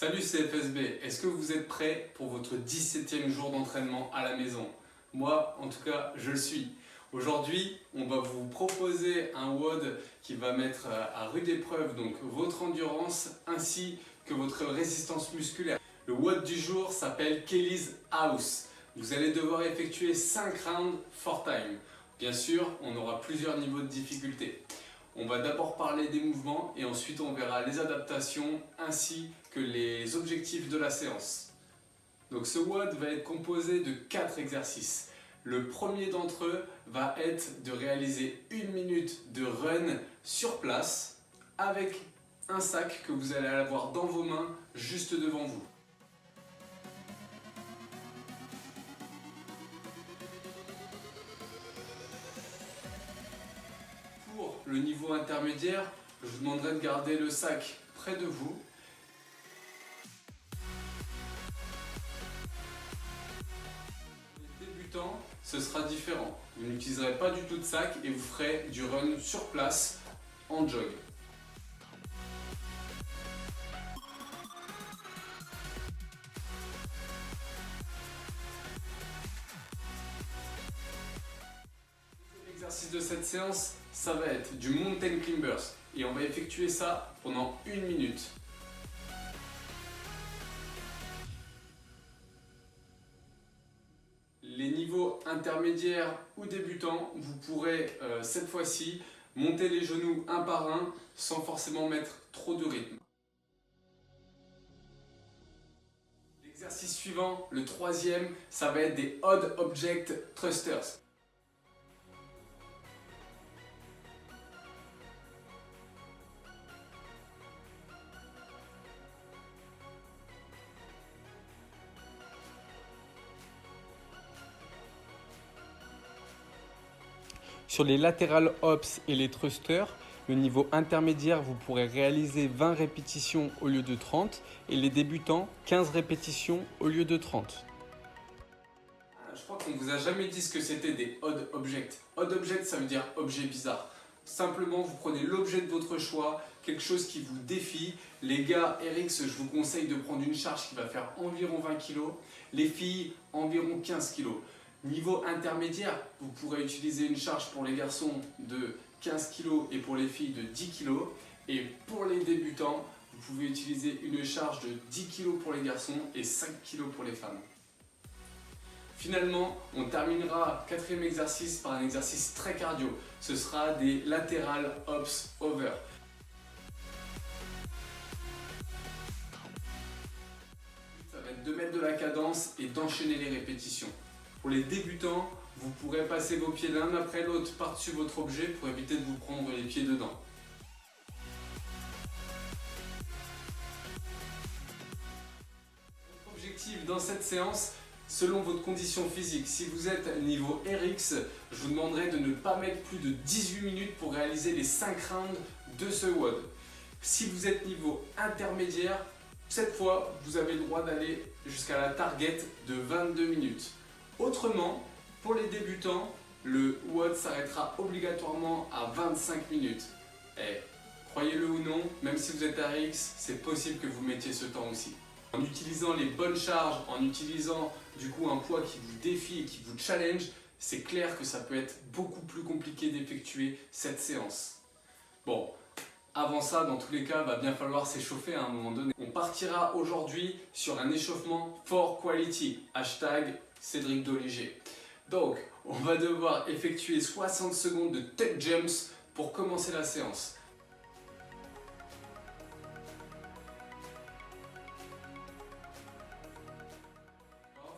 Salut CFSB, est-ce que vous êtes prêts pour votre 17e jour d'entraînement à la maison? Moi, en tout cas, je le suis. Aujourd'hui, on va vous proposer un WOD qui va mettre à rude épreuve donc votre endurance ainsi que votre résistance musculaire. Le WOD du jour s'appelle Kelly's House. Vous allez devoir effectuer 5 rounds 4 time. Bien sûr, on aura plusieurs niveaux de difficulté. On va d'abord parler des mouvements et ensuite on verra les adaptations ainsi que les objectifs de la séance. Donc ce WOD va être composé de 4 exercices. Le premier d'entre eux va être de réaliser 1 minute de run sur place avec un sac que vous allez avoir dans vos mains juste devant vous. Pour le niveau intermédiaire, je vous demanderai de garder le sac près de vous. Pour les débutants, ce sera différent. Vous n'utiliserez pas du tout de sac et vous ferez du run sur place en jog. L'exercice de cette séance, ça va être du mountain climbers et on va effectuer ça pendant 1 minute. Les niveaux intermédiaires ou débutants, vous pourrez cette fois-ci monter les genoux un par un sans forcément mettre trop de rythme. L'exercice suivant, le troisième, ça va être des odd object thrusters. Sur les lateral hops et les thrusters, le niveau intermédiaire, vous pourrez réaliser 20 répétitions au lieu de 30 et les débutants 15 répétitions au lieu de 30. Je crois qu'on ne vous a jamais dit ce que c'était des odd objects. Odd object, ça veut dire objet bizarre. Simplement, vous prenez l'objet de votre choix, quelque chose qui vous défie. Les gars, RX, je vous conseille de prendre une charge qui va faire environ 20 kg. Les filles, environ 15 kg. Niveau intermédiaire, vous pourrez utiliser une charge pour les garçons de 15 kg et pour les filles de 10 kg. Et pour les débutants, vous pouvez utiliser une charge de 10 kg pour les garçons et 5 kg pour les femmes. Finalement, on terminera quatrième exercice par un exercice très cardio. Ce sera des lateral hops over. Ça va être de mettre de la cadence et d'enchaîner les répétitions. Pour les débutants, vous pourrez passer vos pieds l'un après l'autre par-dessus votre objet pour éviter de vous prendre les pieds dedans. Votre objectif dans cette séance, selon votre condition physique, si vous êtes niveau RX, je vous demanderai de ne pas mettre plus de 18 minutes pour réaliser les 5 rounds de ce WOD. Si vous êtes niveau intermédiaire, cette fois, vous avez le droit d'aller jusqu'à la target de 22 minutes. Autrement, pour les débutants, le WOD s'arrêtera obligatoirement à 25 minutes. Et croyez-le ou non, même si vous êtes RX, c'est possible que vous mettiez ce temps aussi. En utilisant les bonnes charges, en utilisant du coup un poids qui vous défie et qui vous challenge, c'est clair que ça peut être beaucoup plus compliqué d'effectuer cette séance. Bon, avant ça, dans tous les cas, va bien falloir s'échauffer à un moment donné. On partira aujourd'hui sur un échauffement for quality, hashtag Cédric Doléger. Donc, on va devoir effectuer 60 secondes de tech jumps pour commencer la séance.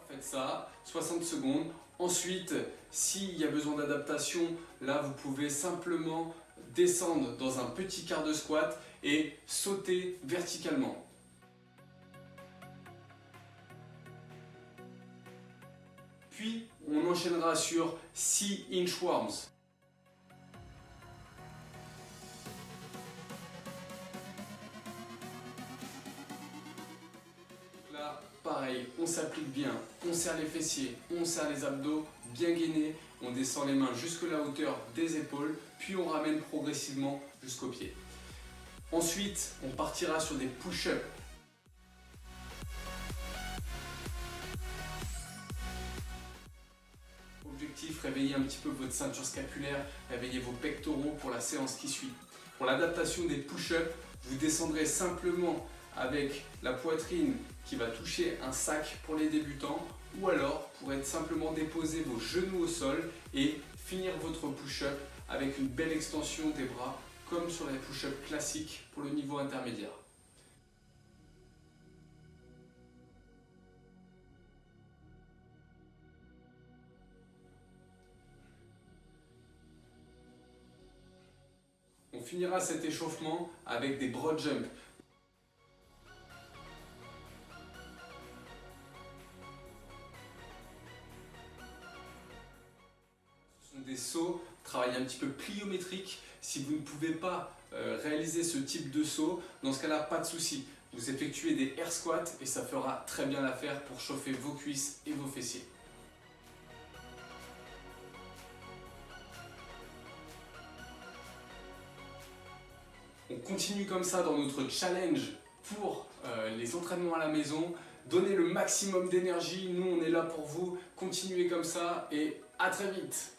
Faites ça, 60 secondes. Ensuite, s'il y a besoin d'adaptation, là vous pouvez simplement descendre dans un petit quart de squat et sauter verticalement. Puis, on enchaînera sur 6 inchworms. Là, pareil, on s'applique bien, on serre les fessiers, on serre les abdos, bien gainés, on descend les mains jusqu'à la hauteur des épaules, puis on ramène progressivement jusqu'aux pieds. Ensuite, on partira sur des push-ups. digestif, réveillez un petit peu votre ceinture scapulaire, réveillez vos pectoraux pour la séance qui suit. Pour l'adaptation des push-ups, vous descendrez simplement avec la poitrine qui va toucher un sac pour les débutants, ou alors pourrez simplement déposer vos genoux au sol et finir votre push-up avec une belle extension des bras comme sur les push-ups classiques pour le niveau intermédiaire. On finira cet échauffement avec des broad jumps. Ce sont des sauts, travail un petit peu pliométrique. Si vous ne pouvez pas réaliser ce type de saut, dans ce cas-là, pas de souci. Vous effectuez des air squats et ça fera très bien l'affaire pour chauffer vos cuisses et vos fessiers. On continue comme ça dans notre challenge pour les entraînements à la maison. Donnez le maximum d'énergie, nous on est là pour vous. Continuez comme ça et à très vite.